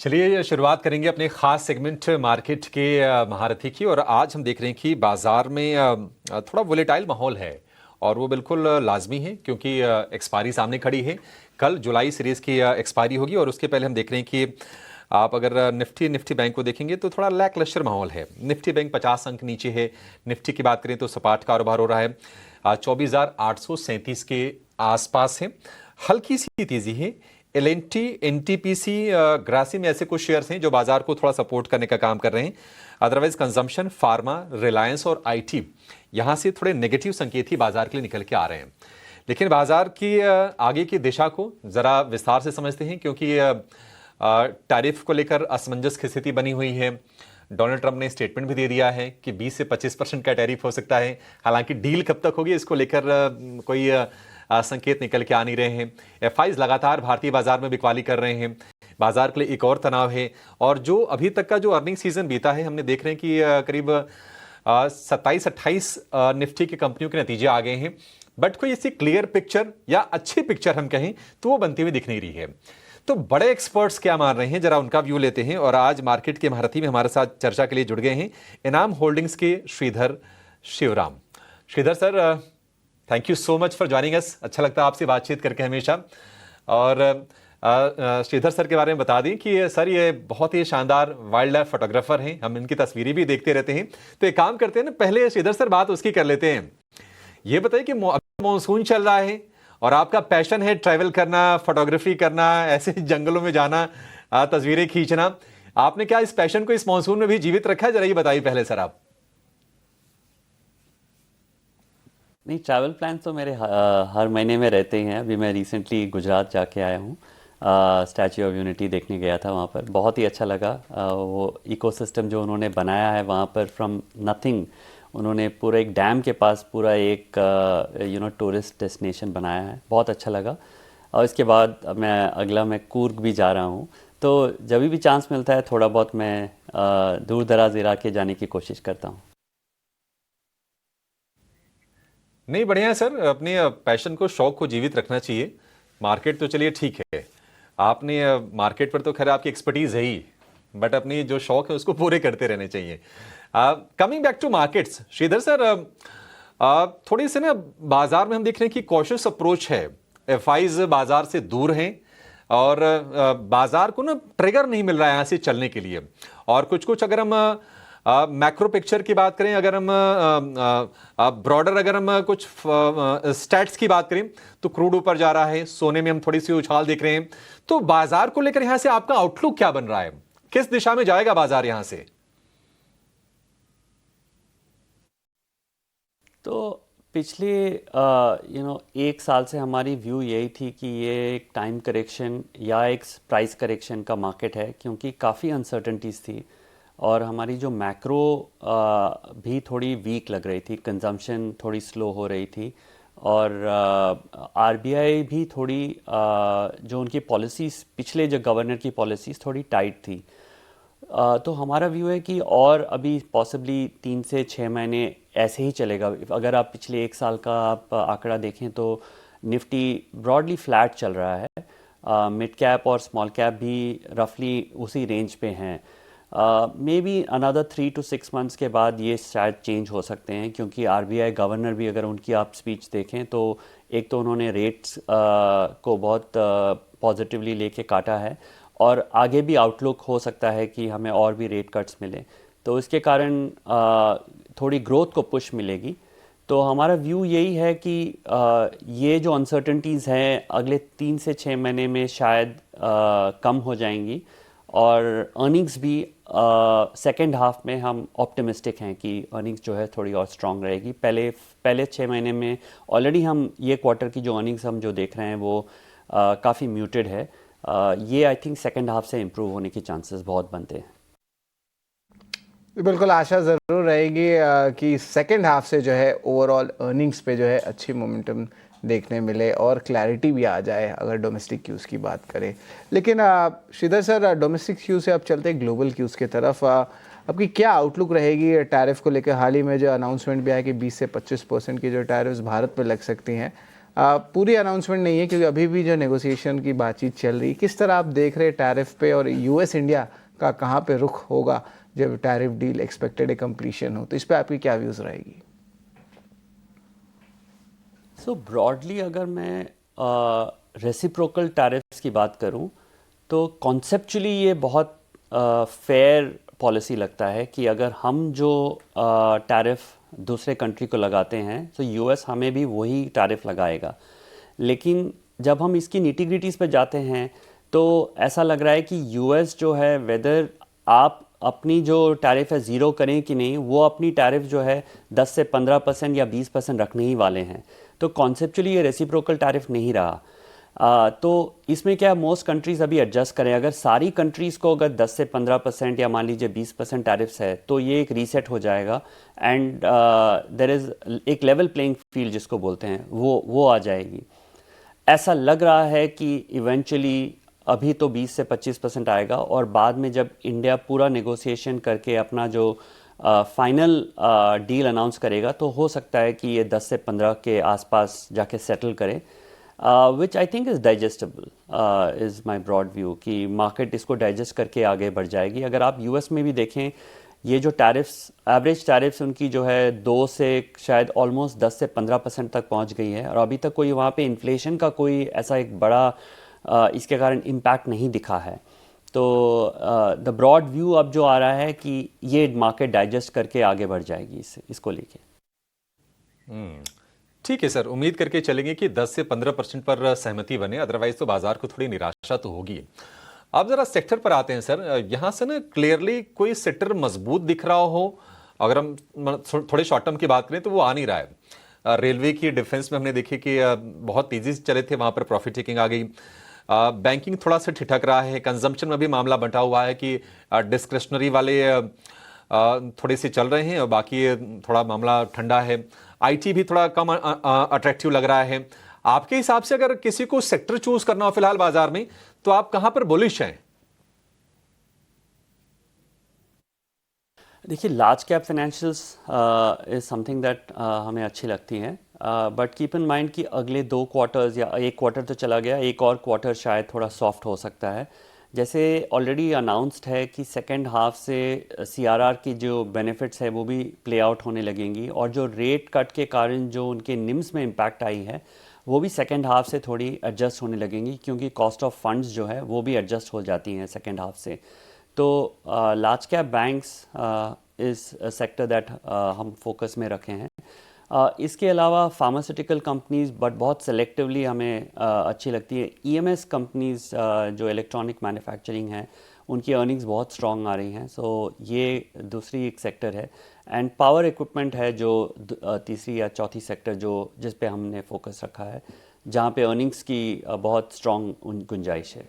चलिए शुरुआत करेंगे अपने ख़ास सेगमेंट मार्केट के महारथी की। और आज हम देख रहे हैं कि बाज़ार में थोड़ा वोलेटाइल माहौल है और वो बिल्कुल लाजमी है क्योंकि एक्सपायरी सामने खड़ी है। कल जुलाई सीरीज़ की एक्सपायरी होगी और उसके पहले हम देख रहे हैं कि आप अगर निफ्टी बैंक को देखेंगे तो थोड़ा लैकलस्टर माहौल है। निफ्टी बैंक 50 अंक नीचे है। निफ्टी की बात करें तो सपाट कारोबार हो रहा है, 24,837 के आसपास है। हल्की सी तेजी है। एलएनटी, एनटीपीसी, ग्रासिम ऐसे कुछ शेयर्स हैं जो बाजार को थोड़ा सपोर्ट करने का काम कर रहे हैं। अदरवाइज कंजम्पशन, फार्मा, रिलायंस और आईटी यहां से थोड़े नेगेटिव संकेत ही बाजार के लिए निकल के आ रहे हैं। लेकिन बाजार की आगे की दिशा को जरा विस्तार से समझते हैं क्योंकि टैरिफ को लेकर असमंजस की स्थिति बनी हुई है। डोनाल्ड ट्रंप ने स्टेटमेंट भी दे दिया है कि 20 से 25% का टैरिफ हो सकता है। हालांकि डील कब तक होगी इसको लेकर कोई संकेत निकल के आ नहीं रहे हैं। एफआईज लगातार भारतीय बाजार में बिकवाली कर रहे हैं। बाजार के लिए एक और तनाव है। और जो अभी तक का जो अर्निंग सीजन बीता है, हमने देख रहे हैं कि करीब 27-28 निफ्टी की कंपनियों के नतीजे आ गए हैं, बट कोई ऐसी क्लियर पिक्चर या अच्छी पिक्चर हम कहें तो वो बनती हुई दिख नहीं रही है। तो बड़े एक्सपर्ट्स क्या मान रहे हैं, जरा उनका व्यू लेते हैं। और आज मार्केट के महारथी में हमारे साथ चर्चा के लिए जुड़ गए हैं इनाम होल्डिंग्स के Sridhar Shivaram. Sridhar sir, thank you so much for joining us. अच्छा लगता है आपसे बातचीत करके हमेशा। और श्रीधर सर के बारे में बता दें कि सर ये बहुत ही शानदार वाइल्ड लाइफ फोटोग्राफर हैं, हम इनकी तस्वीरें भी देखते रहते हैं। तो एक काम करते हैं ना, पहले श्रीधर सर बात उसकी कर लेते हैं। ये बताइए कि मॉनसून चल रहा है और आपका पैशन है ट्रैवल करना, फोटोग्राफी करना, ऐसे जंगलों में जाना, तस्वीरें खींचना। आपने क्या इस पैशन को इस मॉनसून में भी जीवित रखा है? जरा ये बताइए पहले सर आप। नहीं, ट्रैवल प्लान तो मेरे हर महीने में रहते ही हैं। अभी मैं रिसेंटली गुजरात जाके आया हूँ, स्टैच्यू ऑफ यूनिटी देखने गया था। वहाँ पर बहुत ही अच्छा लगा। वो इकोसिस्टम जो उन्होंने बनाया है वहाँ पर, फ्रॉम नथिंग उन्होंने पूरा एक डैम के पास पूरा एक टूरिस्ट डेस्टिनेशन बनाया है। बहुत अच्छा लगा। और इसके बाद मैं कूर्ग भी जा रहा हूँ। तो जब भी चांस मिलता है थोड़ा बहुत मैं दूर दराज इलाके जाने की कोशिश करता हूँ। नहीं, बढ़िया है सर। अपने पैशन को, शौक को जीवित रखना चाहिए। मार्केट तो चलिए ठीक है, आपने मार्केट पर तो खैर आपकी एक्सपर्टीज है ही, बट अपनी जो शौक है उसको पूरे करते रहने चाहिए। Coming back to markets, Sridhar sir, थोड़ी सी ना बाजार में हम देख रहे हैं कि कॉशियस अप्रोच है। एफआईज बाजार से दूर हैं और बाजार को ना ट्रिगर नहीं मिल रहा है यहाँ से चलने के लिए। और कुछ कुछ अगर हम मैक्रो पिक्चर की बात करें, अगर हम ब्रॉडर अगर हम कुछ स्टैट्स की बात करें तो क्रूड ऊपर जा रहा है, सोने में हम थोड़ी सी उछाल देख रहे हैं। तो बाजार को लेकर यहां से आपका आउटलुक क्या बन रहा है? किस दिशा में जाएगा बाजार यहां से? तो पिछले एक साल से हमारी व्यू यही थी कि ये एक टाइम करेक्शन या एक प्राइस करेक्शन का मार्केट है, क्योंकि काफ़ी अनसर्टनटीज थी और हमारी जो मैक्रो भी थोड़ी वीक लग रही थी। कंजम्पशन थोड़ी स्लो हो रही थी और आरबीआई भी थोड़ी जो उनकी पॉलिसीज़, पिछले जो गवर्नर की पॉलिसीज़ थोड़ी टाइट थी। तो हमारा व्यू है कि और अभी पॉसिबली 3 से 6 महीने ऐसे ही चलेगा। अगर आप पिछले एक साल का आप आंकड़ा देखें तो निफ्टी ब्रॉडली फ्लैट चल रहा है। मिड कैप और स्मॉल कैप भी रफली उसी रेंज पे हैं। May be another 3 to 6 months के बाद ये शायद चेंज हो सकते हैं, क्योंकि आरबीआई गवर्नर भी अगर उनकी आप स्पीच देखें तो एक तो उन्होंने रेट्स को बहुत पॉजिटिवली लेके काटा है और आगे भी आउटलुक हो सकता है कि हमें और भी रेट कट्स मिले, तो इसके कारण थोड़ी ग्रोथ को पुश मिलेगी। तो हमारा व्यू यही है कि ये जो अनसर्टनटीज़ हैं अगले 3 से 6 महीने में शायद कम हो जाएंगी और अर्निंग्स भी सेकेंड हाफ में हम ऑप्टिमिस्टिक हैं कि अर्निंग्स जो है थोड़ी और स्ट्रांग रहेगी। पहले 6 महीने में ऑलरेडी हम ये क्वार्टर की जो अर्निंग्स हम जो देख रहे हैं वो काफ़ी म्यूटेड है। ये आई थिंक सेकेंड हाफ से इम्प्रूव होने के चांसेस बहुत बनते हैं। बिल्कुल, आशा ज़रूर रहेगी कि सेकेंड हाफ से जो है ओवरऑल अर्निंग्स पे जो है अच्छी मोमेंटम देखने मिले और क्लैरिटी भी आ जाए अगर डोमेस्टिक क्यूज़ की बात करें। लेकिन श्रीधर सर, डोमेस्टिक क्यूज़ से अब चलते ग्लोबल क्यूज़ की तरफ। आपकी क्या आउटलुक रहेगी टैरिफ को लेकर? हाल ही में जो अनाउंसमेंट भी आया कि 20 से 25% की जो टैरिफ्स भारत पर लग सकती हैं, पूरी अनाउंसमेंट नहीं है क्योंकि अभी भी जो नेगोशिएशन की बातचीत चल रही है। किस तरह आप देख रहे हैं टैरिफ पे, और यूएस इंडिया का कहाँ पे रुख होगा जब टैरिफ डील एक्सपेक्टेड कंप्लीशन हो, तो इस पे आपकी क्या व्यूज़ रहेगी? सो ब्रॉडली अगर मैं रेसिप्रोकल टैरिफ्स की बात करूं तो कॉन्सेप्चुअली ये बहुत फेयर पॉलिसी लगता है कि अगर हम जो टैरिफ दूसरे कंट्री को लगाते हैं तो यूएस हमें भी वही टैरिफ लगाएगा। लेकिन जब हम इसकी निटी-ग्रिटीज़ पे जाते हैं तो ऐसा लग रहा है कि यूएस जो है, वेदर आप अपनी जो टैरिफ है ज़ीरो करें कि नहीं, वो अपनी टैरिफ जो है 10 से 15% या 20% रखने ही वाले हैं। तो कॉन्सेप्चुअली ये रेसिप्रोकल टैरिफ नहीं रहा। तो इसमें क्या मोस्ट कंट्रीज़ अभी एडजस्ट करें। अगर सारी कंट्रीज़ को अगर 10 से 15% या मान लीजिए 20% टैरिफ्स है तो ये एक रीसेट हो जाएगा एंड देयर इज़ एक लेवल प्लेइंग फील्ड जिसको बोलते हैं वो आ जाएगी। ऐसा लग रहा है कि इवेंचुअली अभी तो 20 से 25% आएगा और बाद में जब इंडिया पूरा नेगोशिएशन करके अपना जो फाइनल डील अनाउंस करेगा तो हो सकता है कि ये 10 से 15 के आसपास जाके सेटल करे, which I think is digestible, is my broad view कि मार्केट इसको डाइजेस्ट करके आगे बढ़ जाएगी। अगर आप यूएस में भी देखें, ये जो टैरिफ्स, एवरेज टैरिफ्स उनकी जो है 2 से शायद ऑलमोस्ट 10 से 15% तक पहुंच गई है और अभी तक कोई वहाँ पे इन्फ्लेशन का कोई ऐसा एक बड़ा इसके कारण इम्पैक्ट नहीं दिखा है। तो द ब्रॉड व्यू अब जो आ रहा है कि ये मार्केट डाइजेस्ट करके आगे बढ़ जाएगी इसको लेके। ठीक है सर, उम्मीद करके चलेंगे कि 10 से 15% पर सहमति बने, अदरवाइज तो बाजार को थोड़ी निराशा तो होगी। आप जरा सेक्टर पर आते हैं सर, यहां से ना क्लियरली कोई सेक्टर मजबूत दिख रहा हो, अगर हम थोड़े शॉर्ट टर्म की बात करें तो वो आ नहीं रहा है। रेलवे की, डिफेंस में हमने देखे कि बहुत तेजी से चले थे, वहां पर प्रॉफिट टेकिंग आ गई। बैंकिंग थोड़ा सा ठिठक रहा है, कंजम्पशन में भी मामला बंटा हुआ है कि डिस्क्रिशनरी वाले थोड़े से चल रहे हैं और बाकी थोड़ा मामला ठंडा है। आईटी भी थोड़ा कम अट्रैक्टिव लग रहा है। आपके हिसाब से अगर किसी को सेक्टर चूज करना हो फिलहाल बाजार में, तो आप कहां पर बुलिश हैं? देखिए, large cap financials is something that हमें अच्छी लगती हैं, बट कीप इन माइंड कि अगले 2 क्वार्टर्स या 1 क्वार्टर तो चला गया, एक और क्वार्टर शायद थोड़ा सॉफ्ट हो सकता है। जैसे ऑलरेडी अनाउंस्ड है कि सेकेंड हाफ से सीआरआर की जो बेनिफिट्स है वो भी प्ले आउट होने लगेंगी और जो रेट कट के कारण जो उनके निम्स में इम्पैक्ट आई है वो भी सेकेंड हाफ से थोड़ी एडजस्ट होने लगेंगी, क्योंकि कॉस्ट ऑफ फंड्स जो है वो भी एडजस्ट हो जाती हैं सेकेंड हाफ से। तो लार्ज कैप बैंक्स इस सेक्टर दैट हम फोकस में रखे हैं। इसके अलावा फार्मास्यूटिकल कंपनीज, बट बहुत सेलेक्टिवली हमें अच्छी लगती है। ईएमएस कंपनीज जो इलेक्ट्रॉनिक मैन्युफैक्चरिंग है, उनकी अर्निंग्स बहुत स्ट्रॉन्ग आ रही हैं, सो ये दूसरी एक सेक्टर है। एंड पावर इक्विपमेंट है जो तीसरी या चौथी सेक्टर जो जिस पे हमने फोकस रखा है, जहाँ पे अर्निंग्स की बहुत स्ट्रॉन्ग गुंजाइश है।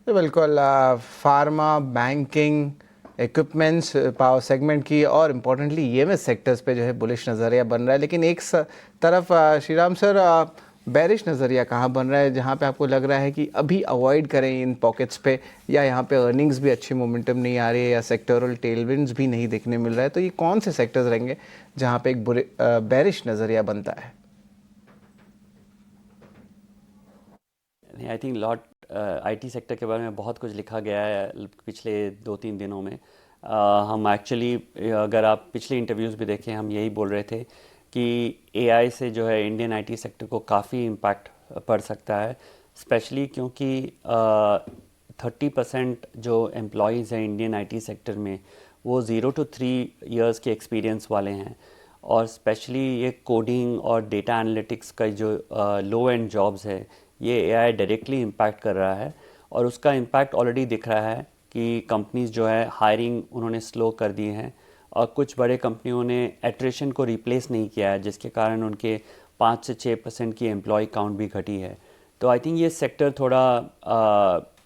तो बिल्कुल pharma, banking, equipments, power segment की और इम्पोर्टेंटली ईएमएस सेक्टर्स पे जो है बुलिश नज़रिया बन रहा है। लेकिन एक तरफ श्रीराम सर, बेरिश नज़रिया कहाँ बन रहा है, जहाँ पे आपको लग रहा है कि अभी अवॉइड करें इन पॉकेट्स पे, या यहाँ पे अर्निंग्स भी अच्छी मोमेंटम नहीं आ रही है या सेक्टरल टेलविंड्स भी नहीं देखने मिल रहा है, तो ये कौन से सेक्टर्स रहेंगे जहाँ पे एक बेरिश नज़रिया बनता है? I think lot IT sector के बारे में बहुत कुछ लिखा गया है पिछले 2-3 दिनों में। हम एक्चुअली, अगर आप पिछले इंटरव्यूज़ भी देखें, हम यही बोल रहे थे कि एआई से जो है इंडियन आईटी सेक्टर को काफ़ी इम्पैक्ट पड़ सकता है, स्पेशली क्योंकि 30% जो एम्प्लॉयज़ हैं इंडियन आईटी सेक्टर में वो 0 to 3 इयर्स के एक्सपीरियंस वाले हैं, और स्पेशली ये कोडिंग और डेटा एनालिटिक्स का जो लो एंड जॉब्स है, ये एआई डायरेक्टली इम्पैक्ट कर रहा है। और उसका इम्पैक्ट ऑलरेडी दिख रहा है कि कंपनीज़ जो है हायरिंग उन्होंने स्लो कर दी हैं, और कुछ बड़े कंपनियों ने एट्रिशन को रिप्लेस नहीं किया है, जिसके कारण उनके 5 से 6% की एम्प्लॉय काउंट भी घटी है। तो आई थिंक ये सेक्टर थोड़ा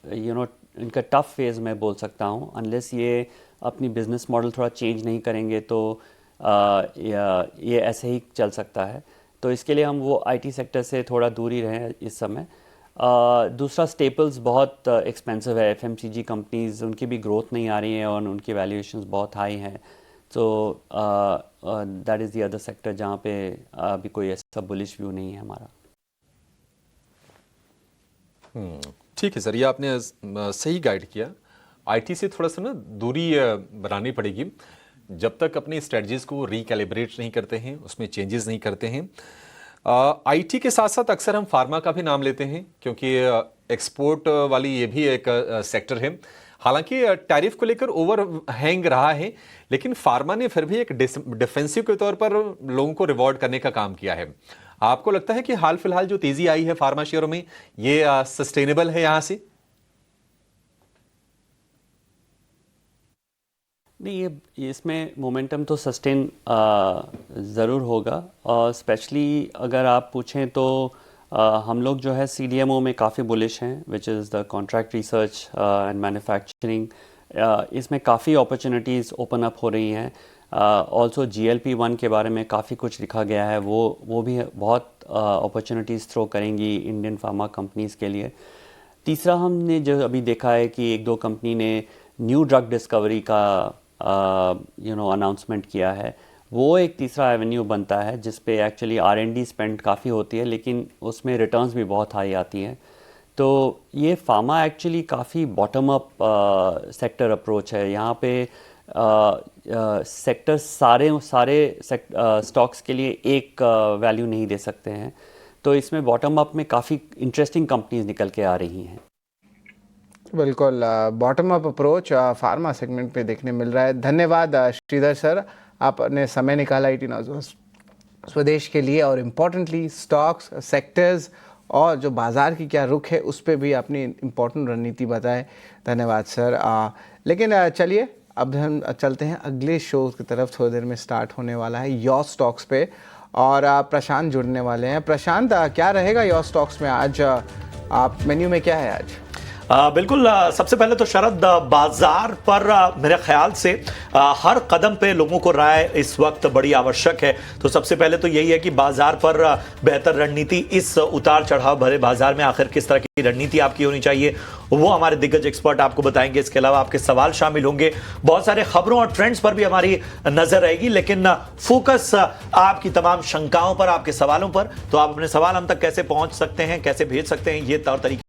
इनका टफ फेज़ मैं बोल सकता हूँ, अनलेस ये अपनी बिजनेस मॉडल थोड़ा चेंज नहीं करेंगे तो ये ऐसे ही चल सकता है। तो इसके लिए हम वो आईटी सेक्टर से थोड़ा दूर ही रहें इस समय। दूसरा, स्टेपल्स बहुत एक्सपेंसिव है, एफएमसीजी कंपनीज़, उनकी भी ग्रोथ नहीं आ रही है और उनकी वैल्यूएशंस बहुत हाई हैं। तो that is the other sector जहाँ पे अभी कोई ऐसा बुलिश व्यू नहीं है हमारा। ठीक है सर, ये आपने सही गाइड किया। आईटी से थोड़ा सा ना दूरी बनानी पड़ेगी जब तक अपनी स्ट्रेटजीज को रिकैलिब्रेट नहीं करते हैं, उसमें चेंजेस नहीं करते हैं। आईटी के साथ साथ अक्सर हम फार्मा का भी नाम लेते हैं क्योंकि एक्सपोर्ट वाली ये भी एक सेक्टर है। हालांकि टैरिफ को लेकर ओवर हैंग रहा है, लेकिन फार्मा ने फिर भी एक डिफेंसिव के तौर पर लोगों को रिवॉर्ड करने का काम किया है। आपको लगता है कि हाल फिलहाल जो तेजी आई है फार्मा शेयरों में, ये सस्टेनेबल है यहां से? नहीं, ये इसमें मोमेंटम तो सस्टेन ज़रूर होगा, और स्पेशली अगर आप पूछें तो हम लोग जो है CDMO में काफ़ी बुलिश हैं, which is the contract research and manufacturing. इसमें काफ़ी अपॉर्चुनिटीज़ ओपन अप हो रही हैं। ऑल्सो GLP-1 के बारे में काफ़ी कुछ लिखा गया है, वो भी बहुत अपॉर्चुनिटीज़ थ्रो करेंगी इंडियन फार्मा कंपनीज़ के लिए। तीसरा, हमने जो अभी देखा है कि एक दो कंपनी ने न्यू ड्रग डिस्कवरी का अनाउंसमेंट किया है। वो एक तीसरा एवेन्यू बनता है जिस पे एक्चुअली R&D स्पेंड काफ़ी होती है, लेकिन उसमें रिटर्न्स भी बहुत हाई आती हैं। तो ये फार्मा एक्चुअली काफ़ी बॉटम अप सेक्टर अप्रोच है। यहाँ पे सेक्टर सारे स्टॉक्स के लिए एक वैल्यू नहीं दे सकते हैं। तो इसमें बॉटम अप में काफ़ी इंटरेस्टिंग कंपनीज निकल के आ रही हैं। बिल्कुल, bottom up approach pharma segment पे देखने मिल रहा है। धन्यवाद श्रीधर सर, आपने समय निकाला IT नाउ स्वदेश के लिए, और इम्पोर्टेंटली स्टॉक्स, सेक्टर्स और जो बाज़ार की क्या रुख है उस पर भी अपनी इम्पोर्टेंट रणनीति बताए। धन्यवाद सर। लेकिन चलिए अब हम चलते हैं अगले शो की तरफ। थोड़ी देर में स्टार्ट होने वाला है योर स्टॉक्स पे, और प्रशांत जुड़ने वाले हैं। प्रशांत, क्या रहेगा योर स्टॉक्स में आज? आप मेन्यू में क्या है आज? बिल्कुल, सबसे पहले तो शरद, बाजार पर मेरे ख्याल से हर कदम पे लोगों को राय इस वक्त बड़ी आवश्यक है। तो सबसे पहले तो यही है कि बाजार पर बेहतर रणनीति, इस उतार चढ़ाव भरे बाजार में आखिर किस तरह की रणनीति आपकी होनी चाहिए, वो हमारे दिग्गज एक्सपर्ट आपको बताएंगे। इसके अलावा आपके सवाल शामिल होंगे, बहुत सारे खबरों और ट्रेंड्स पर भी हमारी नजर रहेगी, लेकिन फोकस आपकी तमाम शंकाओं पर, आपके सवालों पर। तो आप अपने सवाल हम तक कैसे पहुंच सकते हैं, कैसे भेज सकते हैं, ये तौर तरीके